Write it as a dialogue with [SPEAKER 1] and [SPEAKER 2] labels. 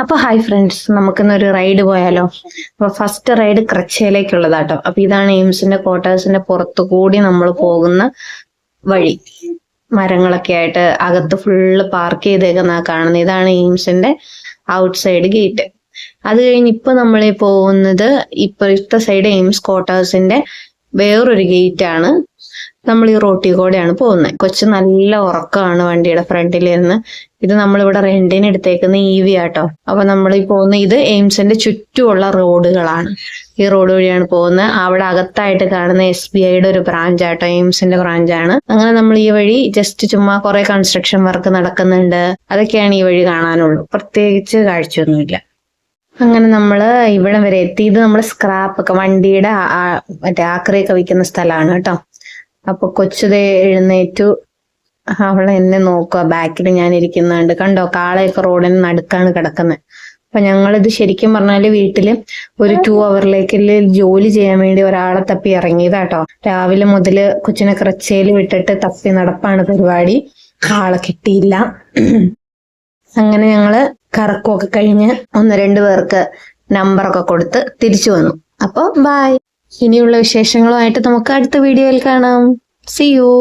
[SPEAKER 1] അപ്പൊ hi friends, നമുക്കിന്നൊരു ride പോയാലോ? അപ്പൊ ഫസ്റ്റ് റൈഡ് ക്രച്ചയിലേക്കുള്ളതാട്ടോ. അപ്പൊ ഇതാണ് എയിംസിന്റെ ക്വാർട്ടേഴ്സിന്റെ പുറത്തു കൂടി നമ്മൾ പോകുന്ന വഴി. മരങ്ങളൊക്കെ ആയിട്ട് അകത്ത് ഫുള്ള് പാർക്ക് ചെയ്തേക്കുന്ന കാണുന്നത്. ഇതാണ് എയിംസിന്റെ ഔട്ട് സൈഡ് ഗേറ്റ്. അത് കഴിഞ്ഞ് ഇപ്പൊ നമ്മൾ പോകുന്നത് ഇപ്പോഴത്തെ സൈഡ് എയിംസ് ക്വാർട്ടേഴ്സിന്റെ വേറൊരു ഗേറ്റ് ആണ്. നമ്മൾ ഈ റോട്ടിൽ കൂടെയാണ് പോകുന്നത്. കൊച്ചു നല്ല ഉറക്കമാണ് വണ്ടിയുടെ ഫ്രണ്ടിൽ നിന്ന്. ഇത് നമ്മളിവിടെ റെന്റിന് എടുത്തേക്കുന്ന EV ആട്ടോ. അപ്പൊ നമ്മൾ ഈ പോകുന്ന ഇത് എയിംസിന്റെ ചുറ്റുമുള്ള റോഡുകളാണ്. ഈ റോഡ് വഴിയാണ് പോകുന്നത്. അവിടെ അകത്തായിട്ട് കാണുന്ന SBIയുടെ ഒരു ബ്രാഞ്ച് ആട്ടോ, എയിംസിന്റെ ബ്രാഞ്ചാണ്. അങ്ങനെ നമ്മൾ ഈ വഴി ജസ്റ്റ് ചുമ്മാ കുറെ കൺസ്ട്രക്ഷൻ വർക്ക് നടക്കുന്നുണ്ട്. അതൊക്കെയാണ് ഈ വഴി കാണാനുള്ളൂ. പ്രത്യേകിച്ച് കാഴ്ചയൊന്നുമില്ല. അങ്ങനെ നമ്മൾ ഇവിടെ വരെ എത്തി. ഇത് നമ്മൾ സ്ക്രാപ്പ് ഒക്കെ വണ്ടിയുടെ മറ്റേ ആക്രിയൊക്കെ വിൽക്കുന്ന സ്ഥലമാണ് കേട്ടോ. അപ്പൊ കൊച്ചുതേ എഴുന്നേറ്റു. അവളെ എന്നെ നോക്കുക. ബാക്കിൽ ഞാൻ ഇരിക്കുന്നുണ്ട്. കണ്ടോ, കാളയൊക്കെ റോഡിന് നടുക്കാണ് കിടക്കുന്നത്. അപ്പൊ ഞങ്ങളിത് ശരിക്കും പറഞ്ഞാല് വീട്ടില് ഒരു 2 അവറിലേക്ക് ജോലി ചെയ്യാൻ വേണ്ടി ഒരാളെ തപ്പി ഇറങ്ങിയതാട്ടോ. രാവിലെ മുതല് കൊച്ചിനെ ക്രച്ചയിൽ വിട്ടിട്ട് തപ്പി നടപ്പാണ് പരിപാടി. ആളെ കിട്ടിയില്ല. അങ്ങനെ ഞങ്ങള് കറക്കമൊക്കെ കഴിഞ്ഞ് 1-2 പേർക്ക് നമ്പറൊക്കെ കൊടുത്ത് തിരിച്ചു വന്നു. അപ്പൊ ബൈ. ഇനിയുള്ള വിശേഷങ്ങളുമായിട്ട് നമുക്ക് അടുത്ത വീഡിയോയിൽ കാണാം. See you.